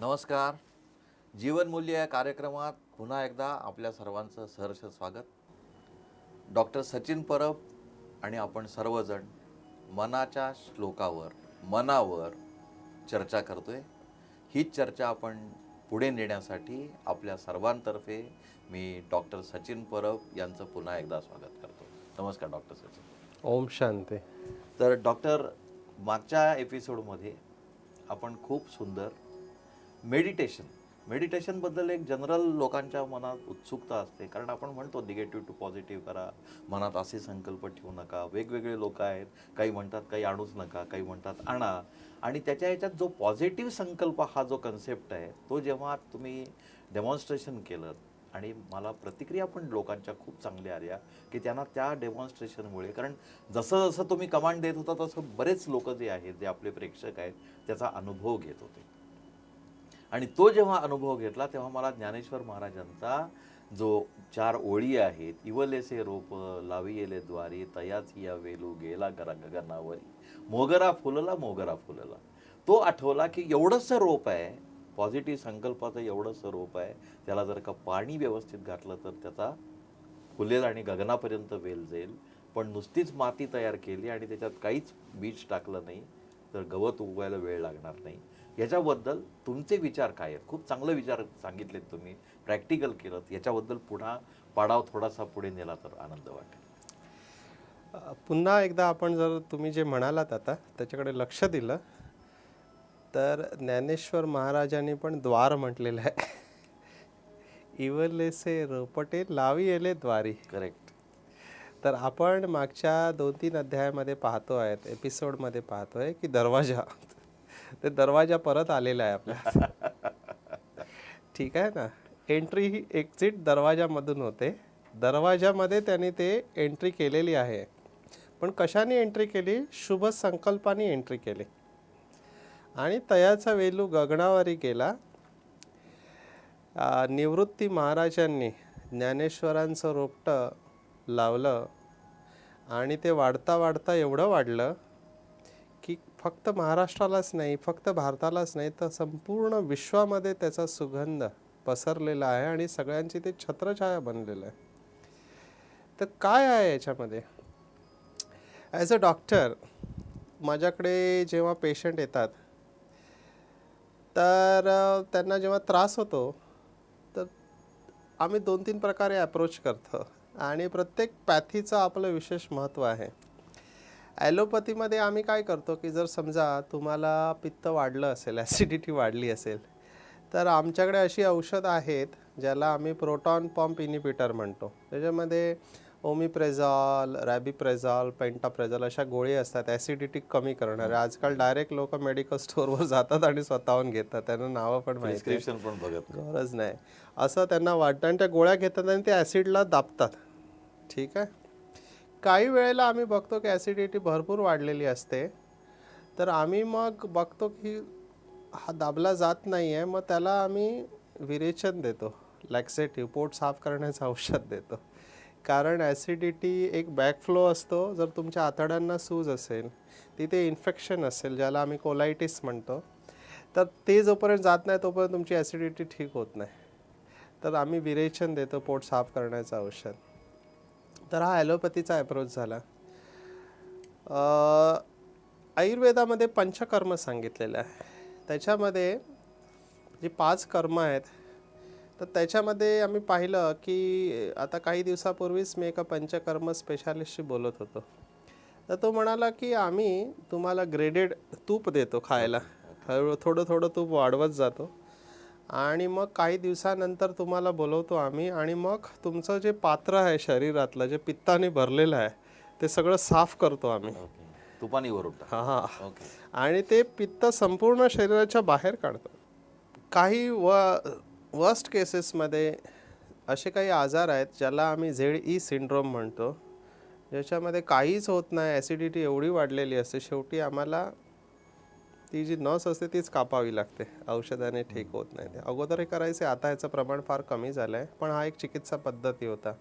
नमस्कार. जीवनमूल्य या कार्यक्रमात पुन्हा एकदा आपल्या सर्वांचं सहर्ष स्वागत. डॉक्टर सचिन परब आणि आपण सर्वजण मनाच्या श्लोकावर, मनावर चर्चा करतोय. हीच चर्चा आपण पुढे नेण्यासाठी आपल्या सर्वांतर्फे मी डॉक्टर सचिन परब यांचं पुन्हा एकदा स्वागत करतो. नमस्कार डॉक्टर सचिन. ओम शांती. तर डॉक्टर, मागच्या एपिसोडमध्ये आपण खूप सुंदर मेडिटेशनबद्दल एक जनरल लोकांच्या मनात उत्सुकता असते, कारण आपण म्हणतो निगेटिव्ह टू पॉझिटिव्ह करा, मनात असे संकल्प ठेवू नका. वेगवेगळे लोक आहेत, काही म्हणतात काही आणूच नका, काही म्हणतात आणा. आणि त्याच्या ह्याच्यात जो पॉझिटिव्ह संकल्प हा जो कन्सेप्ट आहे, तो जेव्हा तुम्ही डेमॉन्स्ट्रेशन केलं आणि मला प्रतिक्रिया पण लोकांच्या खूप चांगल्या आल्या की त्यांना त्या डेमॉन्स्ट्रेशनमुळे, कारण जसं जसं तुम्ही कमांड देत होता तसं बरेच लोक जे आहेत, जे आपले प्रेक्षक आहेत, त्याचा अनुभव घेत होते. आणि तो जेव्हा अनुभव घेतला तेव्हा मला ज्ञानेश्वर महाराजांचा जो 4 ओळी आहेत, इवलेसे रोप लावियेले द्वारी तयाची या वेलू गेला गगनावरी मोगरा फुलला, तो आठवला की एवढंसं रोप आहे, पॉझिटिव्ह संकल्पाचं एवढंसं रोप आहे, त्याला जर का पाणी व्यवस्थित घातलं तर त्याचा फुलेल आणि गगनापर्यंत वेल जाईल. पण नुसतीच माती तयार केली आणि त्याच्यात काहीच बीज टाकलं नाही तर गवत उगवायला वेळ लागणार नाही. याच्याबद्दल तुमचे विचार काय आहेत? खूप चांगले विचार सांगितलेत तुम्ही, प्रॅक्टिकल केलं. याच्याबद्दल पुन्हा पाडाव थोडासा पुढे नेला तर आनंद वाटेल. पुन्हा एकदा आपण जर तुम्ही जे म्हणालात आता त्याच्याकडे लक्ष दिलं तर ज्ञानेश्वर महाराजांनी पण द्वार म्हटलेलं आहे. इवलेसे रोपटे लावी येले द्वारी. करेक्ट. तर आपण मागच्या 2-3 अध्यायामध्ये पाहतो आहेत, एपिसोडमध्ये पाहतोय की दरवाजा, ते दरवाजा परत आलेला आहे आपल्या. ठीक आहे ना. एंट्री ही एक्झिट दरवाजामधून होते. दरवाजामध्ये त्यांनी ते एंट्री केलेली आहे. पण कशाने एंट्री केली? शुभ संकल्पाने एंट्री केली. आणि तयाचा वेलू गगनावरी गेला. निवृत्ती महाराजांनी ज्ञानेश्वरांचं रोपटं लावलं आणि ते वाढता वाढता एवढं वाढलं की फक्त महाराष्ट्रालाच नाही, फक्त भारतालाच नाही, तर संपूर्ण विश्वामध्ये त्याचा सुगंध पसरलेला आहे आणि सगळ्यांची ते छत्रछाया बनलेलं आहे. तर काय आहे याच्यामध्ये? ॲज अ डॉक्टर माझ्याकडे जेव्हा पेशंट येतात तर त्यांना जेव्हा त्रास होतो तर आम्ही 2-3 प्रकारे अप्रोच करतो आणि प्रत्येक पॅथीचं आपलं विशेष महत्त्व आहे. ॲलोपॅथीमध्ये आम्ही काय करतो की जर समजा तुम्हाला पित्त वाढलं असेल, ॲसिडिटी वाढली असेल, तर आमच्याकडे अशी औषधं आहेत ज्याला आम्ही प्रोटॉन पंप इनिबिटर म्हणतो. त्याच्यामध्ये ओमिप्रेझॉल, रॅबिप्रेझॉल, पेंटाप्रेझॉल अशा गोळी असतात ॲसिडिटी कमी करणाऱ्या. आजकाल डायरेक्ट लोक मेडिकल स्टोअरवर जातात आणि स्वतःहून घेतात, त्यांना नावं पण माहिती, प्रिस्क्रिप्शन पण बघत गरज नाही, असं त्यांना वाटतं आणि त्या गोळ्या घेतात आणि ते ॲसिडला दाबतात. ठीक आहे. काही वेळेला आम्ही बघतो की ॲसिडिटी भरपूर वाढलेली असते, तर आम्ही मग बघतो की हा दाबला जात नाही आहे, मग त्याला आम्ही विरेचन देतो, लॅक्सेटिव्ह, पोट साफ करण्याचं औषध देतो. कारण ॲसिडिटी एक बॅकफ्लो असतो. जर तुमच्या आतड्यांना सूज असेल, तिथे इन्फेक्शन असेल ज्याला आम्ही कोलायटिस म्हणतो, तर ते जोपर्यंत जात नाही तोपर्यंत तुमची ॲसिडिटी ठीक होत नाही. तर आम्ही विरेचन देतो, पोट साफ करण्याचं औषध. तर हा ॲलोपॅथीचा अप्रोच झाला. आयुर्वेदामध्ये पंचकर्म सांगितलेलं आहे. त्याच्यामध्ये जी 5 कर्म आहेत, तर त्याच्यामध्ये आम्ही पाहिलं की आता काही दिवसापूर्वीच मी एका पंचकर्म स्पेशालिस्टशी बोलत होतो. तर तो म्हणाला की आम्ही तुम्हाला ग्रेडेड तूप देतो खायला, थोडं थोडं तूप वाढवत जातो आणि मग काही दिवसानंतर तुम्हाला बोलवतो आम्ही आणि मग तुमचं जे पात्र आहे शरीरातलं, जे पित्ताने भरलेलं आहे, ते सगळं साफ करतो आम्ही तुपानी वरून. हां. आणि ते पित्त संपूर्ण शरीराच्या बाहेर काढतो. काही वर्स्ट केसेसमध्ये असे काही आजार आहेत ज्याला आम्ही ZE सिंड्रोम म्हणतो, ज्याच्यामध्ये काहीच होत नाही, ॲसिडिटी एवढी वाढलेली असते, शेवटी आम्हाला ती जी नस असते तीच कापावी लागते, औषधाने ठीक होत नाही. ते अगोदर हे करायचे, आता ह्याचं प्रमाण फार कमी झालं आहे, पण हा एक चिकित्सा पद्धती होता.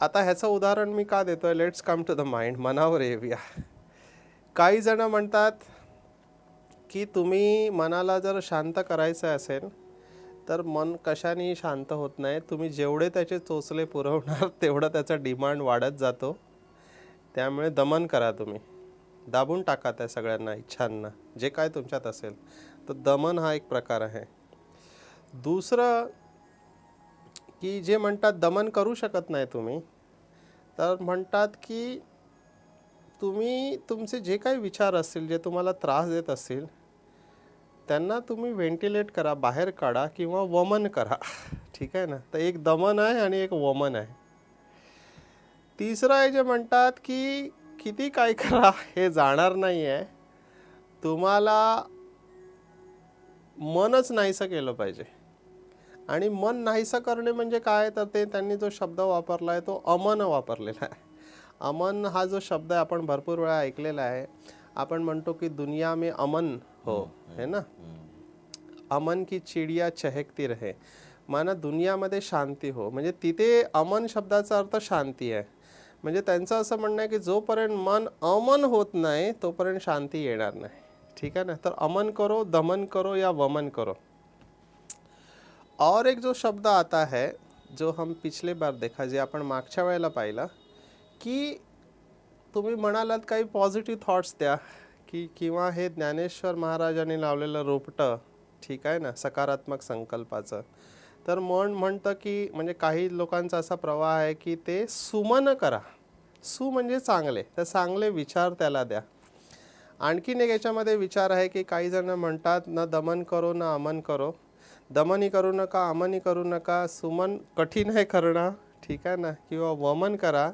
आता ह्याचं उदाहरण मी का देतोय? Let's come to the mind, मनावर येऊया. काही जण म्हणतात की तुम्ही मनाला जर शांत करायचं असेल तर मन कशानेही शांत होत नाही. तुम्ही जेवढे त्याचे चोचले पुरवणार तेवढं त्याचा डिमांड वाढत जातो. त्यामुळे दमन करा तुम्ही, दाबून टाका त्या सगळ्यांना इच्छांना, जे काय तुमच्यात असेल. तर दमन हा एक प्रकार आहे. दुसरं की जे म्हणतात दमन करू शकत नाही तुम्ही, तर म्हणतात की तुम्ही तुमचे जे काही विचार असतील जे तुम्हाला त्रास देत असतील त्यांना तुम्ही व्हेंटिलेट करा, बाहेर काढा किंवा वमन करा. ठीक आहे ना. तर एक दमन आहे आणि एक वमन आहे. तिसरं आहे जे म्हणतात की किती काय करा हे जाणार नाही आहे, तुम्हाला मनच नाहीसं केलं पाहिजे. आणि मन नाहीसं करणे म्हणजे काय, तर ते त्यांनी जो शब्द वापरला आहे तो अमन वापरलेला आहे. अमन हा जो शब्द आहे आपण भरपूर वेळा ऐकलेला आहे. आपण म्हणतो की दुनिया में अमन हो, है ना. अमन की चिडिया चहकती रहे, माना दुनियामध्ये शांती हो. म्हणजे तिथे अमन शब्दाचा अर्थ शांती आहे. म्हणजे त्यांचं असं म्हणणं आहे की जोपर्यंत मन अमन होत नाही तोपर्यंत शांती येणार नाही. ठीक है ना. तर अमन करो, दमन करो या वमन करो. और एक जो शब्द आता है जो हम पिछले बार देखा, जे आपण मागच्या वेळेला पाहिलं की तुम्ही म्हणालात काही पॉझिटिव्ह थॉट्स द्या की किंवा हे ज्ञानेश्वर महाराजांनी लावलेलं रोपटं, ठीक आहे ना, सकारात्मक संकल्पाचं. तर मन म्हणतं की म्हणजे काही लोकांचा असा प्रवाह आहे की ते सुमन करा. सु म्हणजे चांगले, तर चांगले विचार त्याला द्या. आणखीन एक याच्यामध्ये विचार आहे की काही जण म्हणतात ना दमन करो ना अमन करो. दमनही करू नका, अमनही करू नका, सुमन कठीण आहे करणं, ठीक आहे ना, किंवा वमन करा.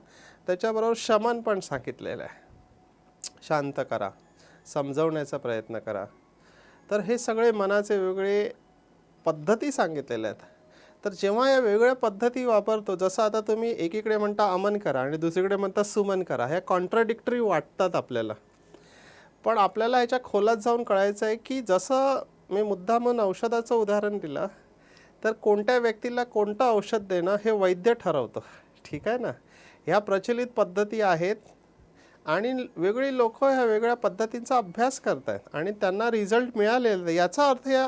त्याच्याबरोबर शमन पण सांगितलेलं आहे, शांत करा, समजवण्याचा प्रयत्न करा. तर हे सगळे मनाचे वेगळे पद्धती सांगितलेल्या आहेत. तर जेव्हा या वेगळ्या पद्धती वापरतो, जसं आता तुम्ही एकीकडे म्हणता अमन करा आणि दुसरीकडे म्हणता सुमन करा, ह्या कॉन्ट्राडिक्टरी वाटतात आपल्याला. पण आपल्याला ह्याच्या खोलात जाऊन कळायचं आहे की जसं मी मुद्दामून औषधाचं उदाहरण दिलं, तर कोणत्या व्यक्तीला कोणतं औषध देणं हे वैद्य ठरवतं. ठीक आहे ना. ह्या प्रचलित पद्धती आहेत आणि वेगळी लोक ह्या वेगळ्या पद्धतींचा अभ्यास करत आहेत आणि त्यांना रिझल्ट मिळालेला. याचा अर्थ या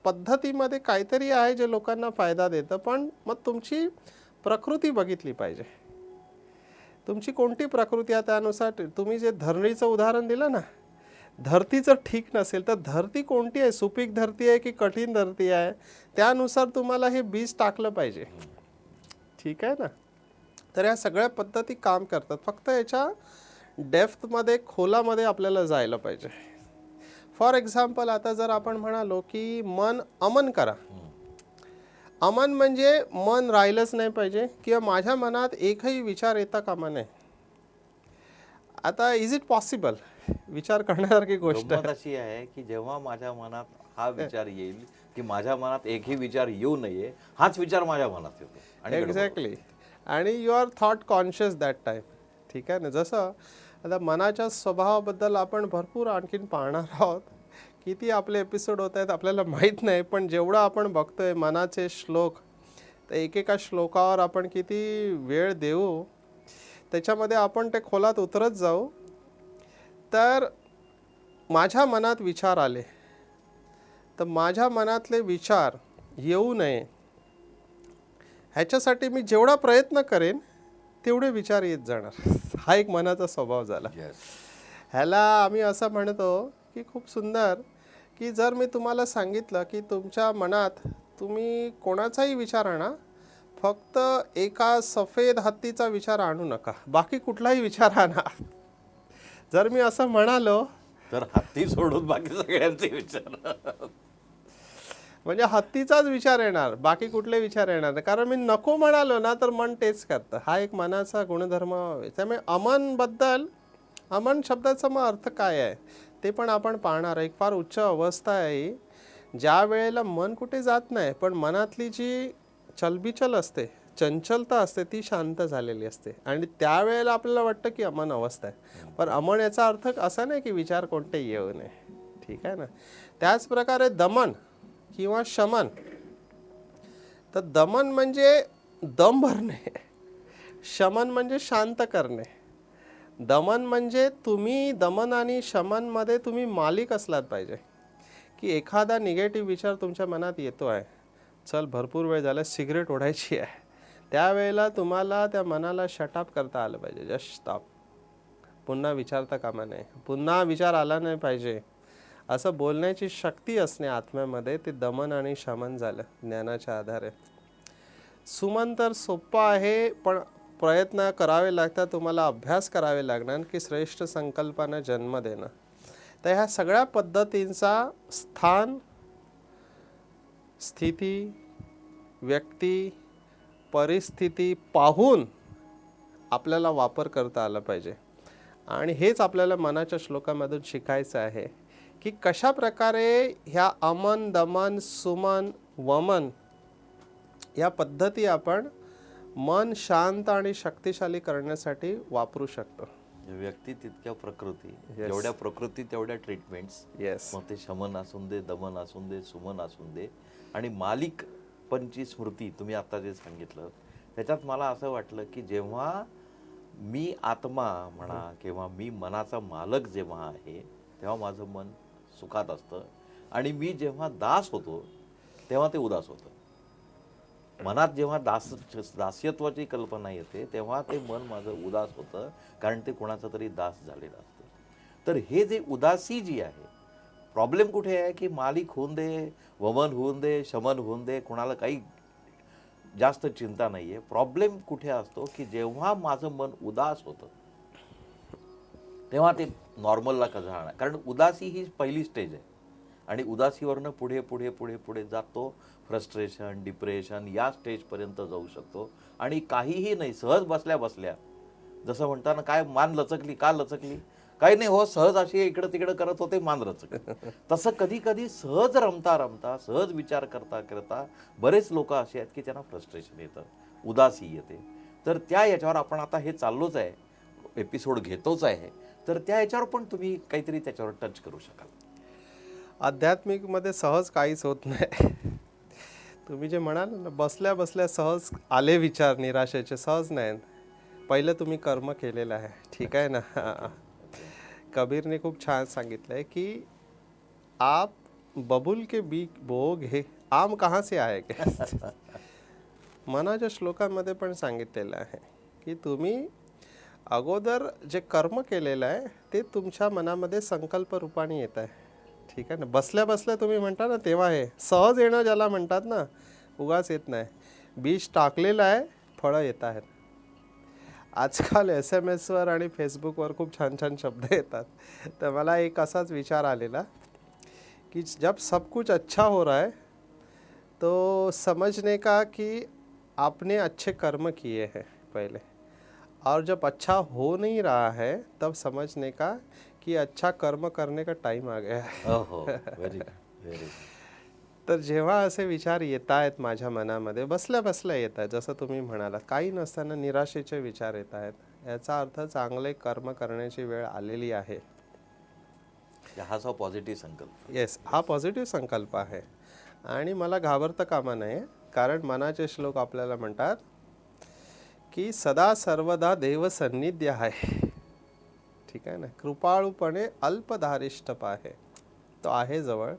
पद्धतीमध्ये काहीतरी आहे जे लोकांना फायदा देतं. पण मग तुमची प्रकृती बघितली पाहिजे. तुमची कोणती प्रकृती आहे त्यानुसार. तुम्ही जे धरणीचं उदाहरण दिलं ना, धरती जर ठीक नसेल तर धरती कोणती आहे, सुपीक धरती आहे की कठीण धरती आहे, त्यानुसार तुम्हाला हे बीज टाकलं पाहिजे. ठीक आहे ना. तर या सगळ्या पद्धती काम करतात. फक्त याच्या डेप्थमध्ये, खोलामध्ये आपल्याला जायला पाहिजे. फॉर एक्झाम्पल आता जर आपण म्हणालो की मन अमन करा. अमन म्हणजे मन राहिलंच नाही पाहिजे किंवा माझ्या मनात एकही विचार येता कामा नये. आता इज इट पॉसिबल? विचार करण्यासारखी गोष्ट गंमत अशी आहे की जेव्हा माझ्या मनात हा विचार येईल की माझ्या मनात एकही विचार येऊ नये, हाच विचार माझ्या मनात येतो आणि एक्झॅक्टली. आणि you are thought conscious that time. ठीक आहे ना. जसं आता मनाच्या स्वभावाबद्दल आपण भरपूर आणखीन पाहणार आहोत. किती आपले एपिसोड होत आहेत आपल्याला माहीत नाही, पण जेवढं आपण बघतोय मनाचे श्लोक, तर एकेका श्लोकावर आपण किती वेळ देऊ, त्याच्यामध्ये आपण ते खोलात उतरत जाऊ. तर माझ्या मनात विचार आले तर माझ्या मनातले विचार येऊ नये ह्याच्यासाठी मी जेवढा प्रयत्न करेन तेवढे विचार येत जाणार. हा एक मनाचा स्वभाव झाला. ह्याला आम्ही असं म्हणतो की खूप सुंदर की जर मी तुम्हाला सांगितलं की तुमच्या मनात तुम्ही कोणाचाही विचार आणा, फक्त एका सफेद हत्तीचा विचार आणू नका, बाकी कुठलाही विचार आणा. जर मी असं म्हणालो तर हत्ती सोडून बाकी सगळ्यांचे विचार, म्हणजे हत्तीचाच विचार येणार, बाकी कुठले विचार येणार नाही. कारण मी नको म्हणालो ना तर मन तेच करतं. हा एक मनाचा गुणधर्म. त्यामुळे अमनबद्दल, अमन शब्दाचा मग अर्थ काय आहे ते पण आपण पाहणार. एक फार उच्च अवस्था आहे ज्या वेळेला मन कुठे जात नाही, पण मनातली जी चलबिचल असते, चंचलता असते, ती शांत झालेली असते आणि त्यावेळेला आपल्याला वाटतं की अमन अवस्था आहे. पण अमन याचा अर्थ असा नाही की विचार कोणते येऊ नये. ठीक आहे ना. त्याच प्रकारे दमन किंवा शमन. तर दमन म्हणजे दम भरणे, शमन म्हणजे शांत करणे. दमन म्हणजे तुम्ही दमन आणि शमनमध्ये तुम्ही मालिक असलात पाहिजे. की एखादा निगेटिव्ह विचार तुमच्या मनात येतो आहे, चल भरपूर वेळ झाला सिगरेट ओढायची आहे, त्यावेळेला तुम्हाला त्या मनाला शटअप करता आलं पाहिजे. Just stop. पुन्हा विचारता कामा नये, पुन्हा विचार आला नाही पाहिजे, असं बोलण्याची शक्ती असणे आत्म्यामध्ये, ते दमन आणि शमन झालं ज्ञानाच्या आधारे. सुमन तर सोपं आहे, पण प्रयत्न करावे लागतात, तुम्हाला अभ्यास करावे लागणार की श्रेष्ठ संकल्पांना जन्म देणं. तर ह्या सगळ्या पद्धतींचा स्थान, स्थिती, व्यक्ती, परिस्थिती पाहून आपल्याला वापर करता आला पाहिजे. आणि हेच आपल्याला मनाच्या श्लोकामधून शिकायचं आहे की कशा प्रकारे ह्या अमन, दमन, सुमन, वमन या पद्धती आपण मन शांत आणि शक्तिशाली करण्यासाठी वापरू शकतो. व्यक्ती तितक्या प्रकृती, जेवढ्या प्रकृती तेवढ्या ट्रीटमेंट्स. येस. मग ते शमन असून दे, दमन असून दे, सुमन असून दे. आणि मालिक पंची स्मृती तुम्ही आता जे सांगितलं त्याच्यात मला असं वाटलं की जेव्हा मी आत्मा म्हणा किंवा मी मनाचा मालक जेव्हा आहे तेव्हा माझं मन सुखात असतं, आणि मी जेव्हा दास होतो तेव्हा ते उदास होतं. मनात जेव्हा दास्यत्वाची कल्पना येते तेव्हा ते मन माझं उदास होतं, कारण ते कोणाचं तरी दास झालेलं असतं. तर हे जे उदासी जी आहे, प्रॉब्लेम कुठे आहे की मालिक होऊन दे, वमन होऊन दे, शमन होऊन दे, कोणाला काही जास्त चिंता नाही आहे. प्रॉब्लेम कुठे असतो की जेव्हा माझं मन उदास होतं तेव्हा ते नॉर्मलला कसं राहणार, कारण उदासी ही पहिली स्टेज आहे, आणि उदासीवरनं पुढे पुढे पुढे पुढे जातो फ्रस्ट्रेशन, डिप्रेशन या स्टेजपर्यंत जाऊ शकतो. आणि काहीही नाही, सहज बसल्या बसल्या जसं म्हणताना काय मान लचकली, का लचकली, काही नाही हो, सहज अशी इकडं तिकडं करत होते, मान रचक. तसं कधी कधी सहज रमता रमता, सहज विचार करता करता बरेच लोक असे आहेत की त्यांना फ्रस्ट्रेशन येतं, उदासी येते. तर त्या याच्यावर आपण आता हे चाललोच आहे, एपिसोड घेतोच आहे, तर त्या याच्यावर पण तुम्ही काहीतरी त्याच्यावर टच करू शकाल. आध्यात्मिकमध्ये सहज काहीच होत नाही. तुम्ही जे म्हणाल ना, बसल्या बसल्या सहज आले विचार निराशेचे, सहज नाही. पहिलं तुम्ही कर्म केलेलं आहे, ठीक आहे ना. कबीरने खूप छान सांगितलं आहे की आप बबुल के बीज बोओगे, आम कहाँ से आएगा. मनाच्या श्लोकांमध्ये पण सांगितलेलं आहे की तुम्ही अगोदर जे कर्म केलेलं आहे ते तुमच्या मनामध्ये संकल्प रूपाने येत आहे, ठीक आहे ना. बसल्या बसल्या तुम्ही म्हणता ना तेव्हा हे सहज येणं ज्याला म्हणतात ना, उगाच येत नाही. बीज टाकलेलं आहे, फळं येत आहेत. आजकाल SMS आणि फेसबुकवर खूप छान छान शब्द येतात. तर मला एक असाच विचार आलेला कि जब सब कुछ अच्छा हो रहा है तो समझने का कि आपने अच्छे कर्म किए हैं पहले, और जब अच्छा हो नहीं रहा है तब समझने का कि अच्छा कर्म करने का टाइम आ गया है. Very very. तर जेव्हा असे विचार येत आहेत माझ्या मनामध्ये, बसल्या बसल्या येत आहेत, जसं तुम्ही म्हणालात, काही नसताना निराशेचे विचार येत आहेत, याचा अर्थ चांगले कर्म करण्याची वेळ आलेली आहे. हा जो पॉझिटिव्ह संकल्प. येस, हा पॉझिटिव्ह संकल्प आहे. आणि मला घाबरता कामा नये, कारण मनाचे श्लोक आपल्याला म्हणतात की सदा सर्वदा देव सन्निध्य आहे, ठीक आहे ना. कृपाळूपणे अल्पधारिष्ठ आहे, तो आहे जवळ.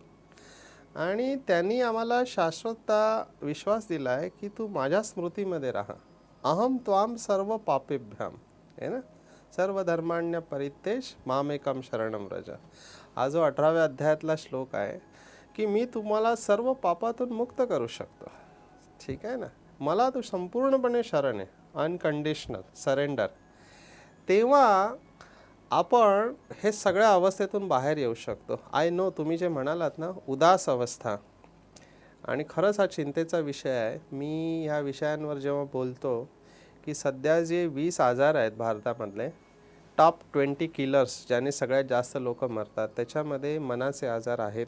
आणि त्यांनी आम्हाला शाश्वतता विश्वास दिला आहे की तू माझ्या स्मृतीमध्ये राहा. अहम त्वाम सर्व पापेभ्याम, आहे ना, सर्व धर्माण्य परित्यज मामेकम शरणम व्रज. हा जो 18व्या अध्यायातला श्लोक आहे की मी तुम्हाला सर्व पापातून मुक्त करू शकतो, ठीक आहे ना. मला तू संपूर्णपणे शरण आहे, अनकंडिशनल सरेंडर. तेव्हा आपण हे सगळ्या अवस्थेतून बाहेर येऊ शकतो. आय नो तुम्ही जे म्हणालात ना, उदास अवस्था, आणि खरंच हा चिंतेचा विषय आहे. मी ह्या विषयांवर जेव्हा बोलतो की सध्या जे 20 आजार आहेत भारतामधले, टॉप 20 किलर्स ज्याने सगळ्यात जास्त लोक मरतात, त्याच्यामध्ये मनाचे आजार आहेत,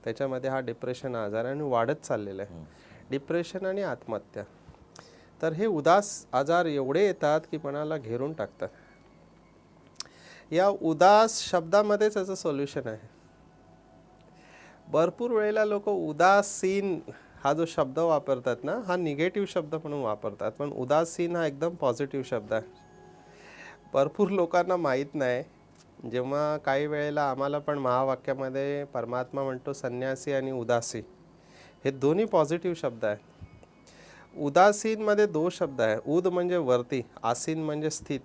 त्याच्यामध्ये हा डिप्रेशन आजार आणि वाढत चाललेला आहे, डिप्रेशन आणि आत्महत्या. तर हे उदास आजार एवढे येतात की मनाला घेरून टाकतात. या उदास शब्दामध्येच याचं सोल्युशन आहे. भरपूर वेळेला लोक उदासीन हा जो शब्द वापरतात ना, हा निगेटिव्ह शब्द म्हणून वापरतात, पण उदासीन हा एकदम पॉझिटिव्ह शब्द आहे. भरपूर लोकांना माहीत नाही. जेव्हा काही वेळेला आम्हाला पण महावाक्यामध्ये परमात्मा म्हणतो संन्यासी आणि उदासी हे दोन्ही पॉझिटिव्ह शब्द आहेत. उदासीनमध्ये 2 शब्द आहे. उद म्हणजे वरती, आसीन म्हणजे स्थित.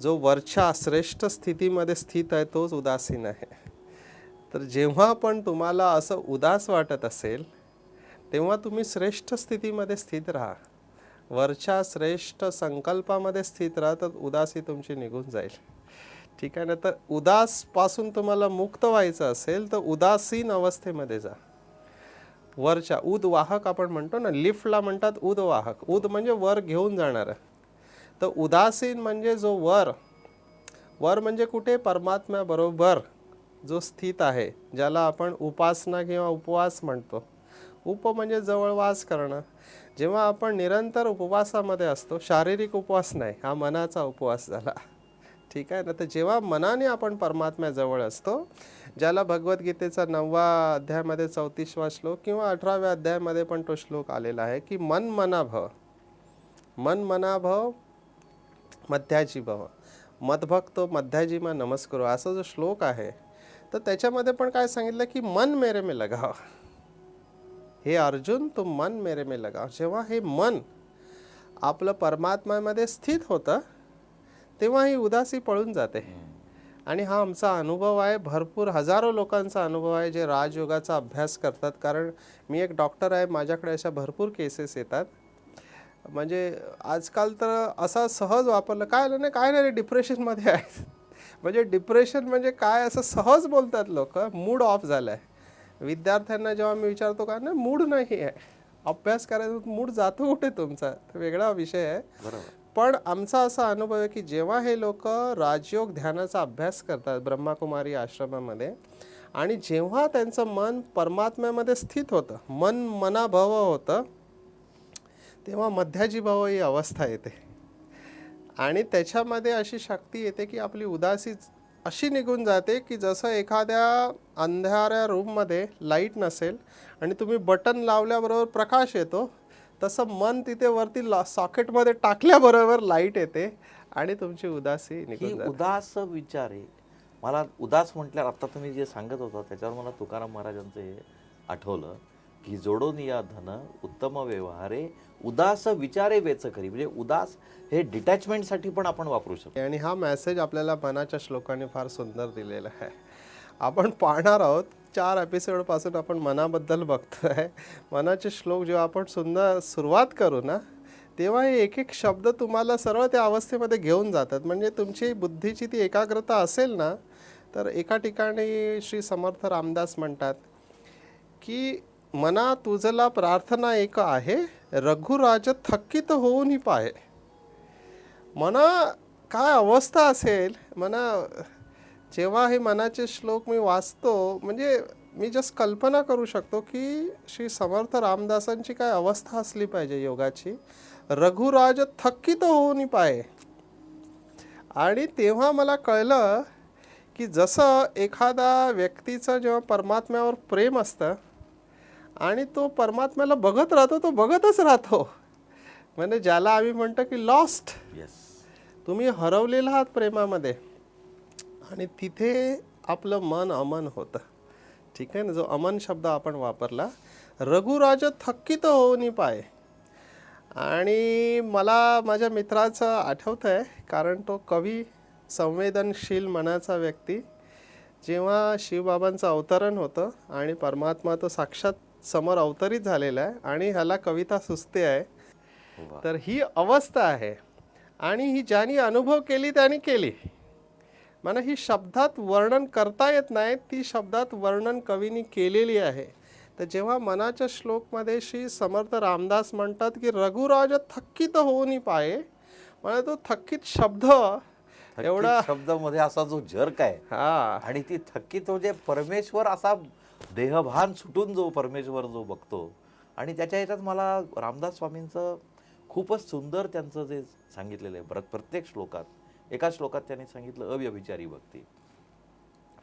जो वरच्या श्रेष्ठ स्थितीमध्ये स्थित आहे तोच उदासीन आहे. तर जेव्हा पण तुम्हाला असं उदास वाटत असेल तेव्हा तुम्ही श्रेष्ठ स्थितीमध्ये स्थित राहा. वरच्या श्रेष्ठ संकल्पामध्ये स्थित राहा तर उदासी तुमची निघून जाईल. ठीक आहे ना. तर उदासपासून तुम्हाला मुक्त व्हायचं असेल तर उदासीन अवस्थेमध्ये जा. वरच्या उदवाहक आपण म्हणतो ना, लिफ्टला म्हणतात उदवाहक. उद म्हणजे वर घेऊन जाणारं. तर उदासीन म्हणजे जो वर म्हणजे कुठे? परमात्म्याबरोबर जो स्थित आहे, ज्याला आपण उपासना किंवा उपवास म्हणतो. उप म्हणजे जवळवास करणं. जेव्हा आपण निरंतर उपवासामध्ये असतो, शारीरिक उपवास नाही, हा मनाचा उपवास झाला. ठीक आहे ना. तर जेव्हा मनाने आपण परमात्म्याजवळ असतो, ज्याला भगवद्गीतेचा 9व्या अध्यायामध्ये 34वा श्लोक किंवा 18व्या अध्यायामध्ये पण तो श्लोक आलेला आहे की मन मना भव, मन मना भव मध्याजी भव, मदभक्तो मध्याजीमा नमस्कारो, असा जो श्लोक आहे तर त्याच्यामध्ये पण काय सांगितलं की मन मेरे में लगाव. हे अर्जुन तुम मन मेरे में लगाव. जेव्हा हे मन आपलं परमात्म्यामध्ये स्थित होतं तेव्हा ही उदासी पळून जाते. आणि हा आमचा अनुभव आहे, भरपूर हजारो लोकांचा अनुभव आहे जे राजयोगाचा अभ्यास करतात. कारण मी एक डॉक्टर आहे, माझ्याकडे अशा भरपूर केसेस येतात. म्हणजे आजकाल तर असा सहज वापरलं काय नाही काय नाही डिप्रेशनमध्ये आहे. म्हणजे डिप्रेशन म्हणजे काय असं सहज बोलतात लोक. मूड ऑफ झाला आहे. विद्यार्थ्यांना जेव्हा मी विचारतो का नाही मूड नाही आहे, अभ्यास करायचा मूड जातो कुठे तुमचा, वेगळा विषय आहे. बरोबर. पण आमचा असा अनुभव आहे की जेव्हा हे लोक राजयोग ध्यानाचा अभ्यास करतात ब्रह्माकुमारी आश्रमामध्ये आणि जेव्हा त्यांचं मन परमात्म्यामध्ये स्थित होतं, मन मनाभव होतं, तेव्हा मध्याजी भाव ही अवस्था येते. आणि त्याच्यामध्ये अशी शक्ती येते की आपली उदासी अशी निघून जाते की जसं एखाद्या अंधाऱ्या रूममध्ये लाईट नसेल आणि तुम्ही बटन लावल्याबरोबर प्रकाश येतो, तसं मन तिथे वरती सॉकेटमध्ये टाकल्याबरोबर लाईट येते आणि तुमची उदासी ही निघून जाते. उदास विचार आहे. मला उदास म्हटल्यावर आता तुम्ही जे सांगत होता त्याच्यावर मला तुकाराम महाराजांचं हे आठवलं की जोडून या धन उत्तम व्यवहारे उदास विचारे वेच करी. म्हणजे उदास हे डिटॅचमेंटसाठी पण आपण वापरू शकतो. आणि हा मेसेज आपल्याला मनाच्या श्लोकाने फार सुंदर दिलेला आहे. आपण पाहणार आहोत 4 एपिसोडपासून आपण मनाबद्दल बघतोय. मनाचे श्लोक जेव्हा आपण सुरुवात करू ना तेव्हा हे एक एक शब्द तुम्हाला सर्व त्या अवस्थेमध्ये घेऊन जातात. म्हणजे तुमची बुद्धीची ती एकाग्रता असेल ना तर एका ठिकाणी श्री समर्थ रामदास म्हणतात की मना तुझला प्रार्थना एक आहे, रघुराज थक्कित होऊन ही पाहे. मना काय अवस्था असेल. मना जेव्हा हे मनाचे श्लोक मी वाचतो म्हणजे मी जस्ट कल्पना करू शकतो की श्री समर्थ रामदासांची काय अवस्था असली पाहिजे योगाची. रघुराज थक्कित होऊन पाहे. आणि तेव्हा मला कळलं की जसं एखादा व्यक्तीचं जेव्हा परमात्म्यावर प्रेम असतं आणि तो परमात्म्याला बघत राहतो, तो बघतच राहतो. म्हणजे ज्याला आम्ही म्हणतो की लॉस्ट, येस, तुम्ही हरवलेला आहात प्रेमामध्ये आणि तिथे आपलं मन अमन होतं. ठीक आहे ना. जो अमन शब्द आपण वापरला, रघुराज थक्कित होऊन पाय. आणि मला माझ्या मित्राचं आठवतं आहे कारण तो कवी, संवेदनशील मनाचा व्यक्ती. जेव्हा शिवबाबांचं अवतरण होतं आणि परमात्मा तो साक्षात समोर अवतरित झालेला आहे आणि ह्याला कविता सुचते आहे. तर ही अवस्था आहे आणि ही ज्यांनी अनुभव केली त्यांनी केली. मला ही शब्दात वर्णन करता येत नाही, ती शब्दात वर्णन कवीनी केलेली आहे. तर जेव्हा मनाच्या श्लोकमध्ये श्री समर्थ रामदास म्हणतात की रघुराज थक्कित होऊन पाये, मला तो थक्कित शब्द एवढा शब्दामध्ये असा जो जर्क आहे हा आणि ती थक्कित म्हणजे परमेश्वर असा देहभान सुटून जो परमेश्वर जो बघतो. आणि त्याच्या ह्याच्यात मला रामदास स्वामींचं खूपच सुंदर त्यांचं जे सांगितलेलं आहे प्रत्येक श्लोकात. एका श्लोकात त्यांनी सांगितलं अव्यभिचारी भक्ती.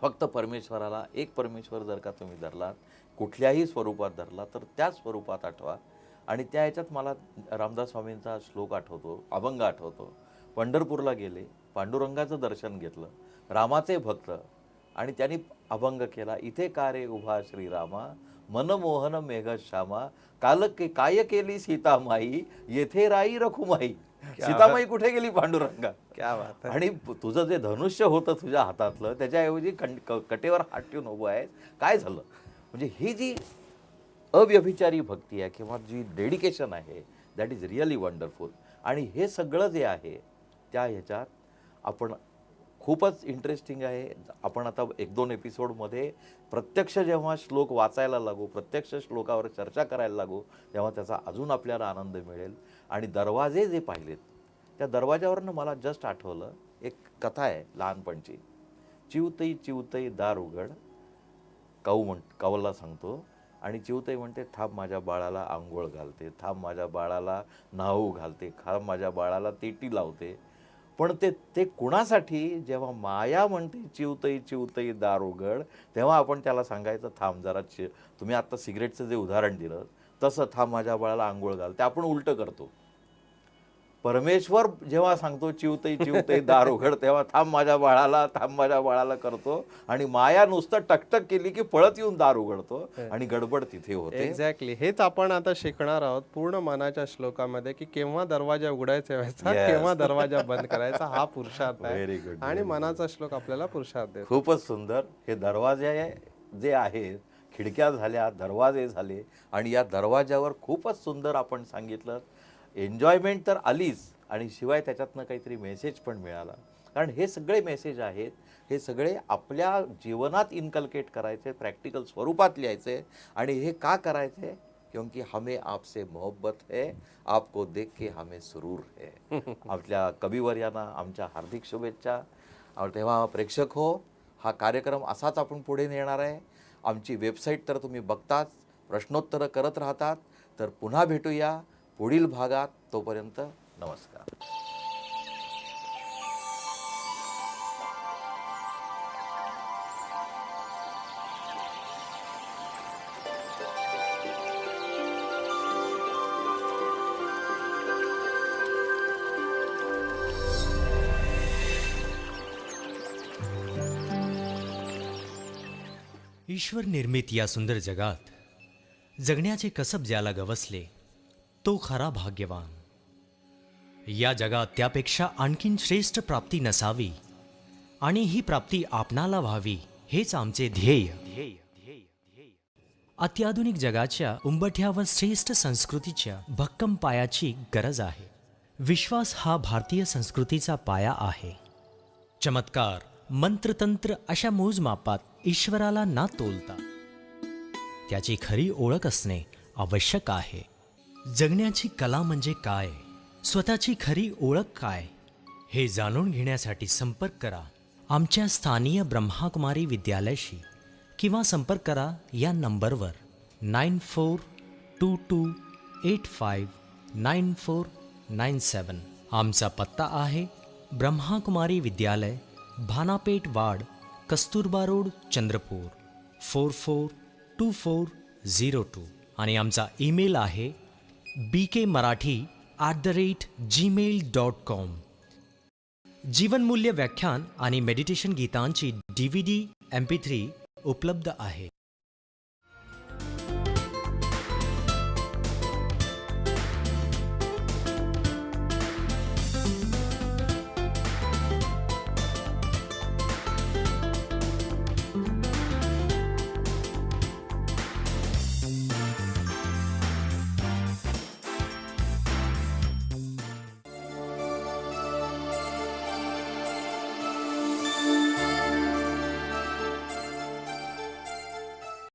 फक्त परमेश्वराला, एक परमेश्वर जर का तुम्ही धरलात, कुठल्याही स्वरूपात धरला तर त्या स्वरूपात आठवा. आणि त्या ह्याच्यात मला रामदास स्वामींचा श्लोक आठवतो, अभंग आठवतो. पंढरपूरला गेले, पांडुरंगाचं दर्शन घेतलं, रामाचे भक्त आणि त्यांनी अभंग केला, इथे का रे उभा श्रीरामा, मनमोहन मेघश्यामा, काय केली सीतामाई, येथे राई रखुमाई. सीतामाई कुठे गेली पांडुरंगा. क्या बात आहे. आणि तुझं जे धनुष्य होतं तुझ्या हातातलं, त्याच्याऐवजी कटेवर हात ठेवून उभं आहे, काय झालं. म्हणजे ही जी अव्यभिचारी भक्ती आहे किंवा जी डेडिकेशन आहे, दॅट इज रिअली वंडरफुल. आणि हे सगळं जे आहे त्या ह्याच्यात आपण खूपच इंटरेस्टिंग आहे. आपण आता 1-2 एपिसोडमध्ये प्रत्यक्ष जेव्हा श्लोक वाचायला लागू, प्रत्यक्ष श्लोकावर चर्चा करायला लागू, तेव्हा त्याचा अजून आपल्याला आनंद मिळेल. आणि दरवाजे जे पाहिलेत, त्या दरवाजावरनं मला जस्ट आठवलं, एक कथा आहे लहानपणची. चिवतई चिवतई दार उघड, काऊला सांगतो. आणि चिवतई म्हणते, थांब माझ्या बाळाला आंघोळ घालते, थांब माझ्या बाळाला न्हाऊ घालते, थांब माझ्या बाळाला तेटी लावते. पण ते कुणासाठी, जेव्हा माया म्हणते चिवतई चिवतई दार उघड, तेव्हा आपण त्याला सांगायचं, थांब जरा तुम्ही आत्ता सिगरेटचं जे उदाहरण दिलं तसं, थांब माझ्या बाळाला आंघोळ घाल. ते आपण उलटं करतो. परमेश्वर जेव्हा सांगतो चिवतई चिवतई दार उघड, तेव्हा थांब माझ्या बाळाला करतो. आणि माया नुसतं टकटक केली की पळत येऊन दार उघडतो आणि गडबड तिथे होते. एक्झॅक्टली हेच आपण आता शिकणार आहोत पूर्ण मनाच्या श्लोकामध्ये, की केव्हा दरवाजा उघडायचा व्हायचा, केव्हा दरवाजा बंद करायचा, हा पुरुषार्थ Very आहे. good, आणि मनाचा श्लोक आपल्याला पुरुषार्थ देतो. खूपच सुंदर. हे दरवाजे जे आहेत, खिडक्या झाल्या, दरवाजे झाले, आणि या दरवाज्यावर खूपच सुंदर आपण सांगितलं. एन्जॉयमेंट तर आलीच, आणि शिवाय त्याच्यातनं काहीतरी मेसेज पण मिळाला. कारण हे सगळे मेसेज आहेत, हे सगळे आपल्या जीवनात इन्कल्केट करायचे, प्रॅक्टिकल स्वरूपात लिहायचे. आणि हे का करायचे, क्योंकि हमें आपसे मोहब्बत है, आपको देख के हमें सुरूर है. आपल्या कविवर्यांना आमच्या हार्दिक शुभेच्छा. तेव्हा प्रेक्षक हो, हा कार्यक्रम असाच आपण पुढे नेणार आहे. आमची वेबसाईट तर तुम्ही बघताच, प्रश्नोत्तरं करत राहतात. तर पुन्हा भेटूया पुढील भागात. तोपर्यंत नमस्कार. ईश्वर निर्मित या सुंदर जगात जगण्याचे कसब ज्याला गवसले, तो खरा भाग्यवान. या जगात त्यापेक्षा आणखीन श्रेष्ठ प्राप्ती नसावी, आणि ही प्राप्ती आपणाला व्हावी, हेच आमचे ध्येय. अत्याधुनिक जगाच्या उंबठ्यावर श्रेष्ठ संस्कृतीच्या भक्कम पायाची गरज आहे. विश्वास हा भारतीय संस्कृतीचा पाया आहे. चमत्कार, मंत्रतंत्र अशा मोजमापात ईश्वराला ना तोलता त्याची खरी ओळख असणे आवश्यक आहे. जगण्याची कला म्हणजे काय, स्वतःची खरी ओळख काय, हे जाणून घेण्यासाठी संपर्क करा आमच्या स्थानीय ब्रह्माकुमारी विद्यालयाशी, किंवा संपर्क करा या नंबरवर 9422859497. आमचा पत्ता आहे ब्रह्माकुमारी विद्यालय, भानापेठ वाड, कस्तुरबा रोड, चंद्रपूर 442402. आणि आमचा ईमेल आहे bkmarathi@gmail.com. जीवनमूल्य व्याख्यान आणि मेडिटेशन गीतांची DVD MP3 उपलब्ध आहे.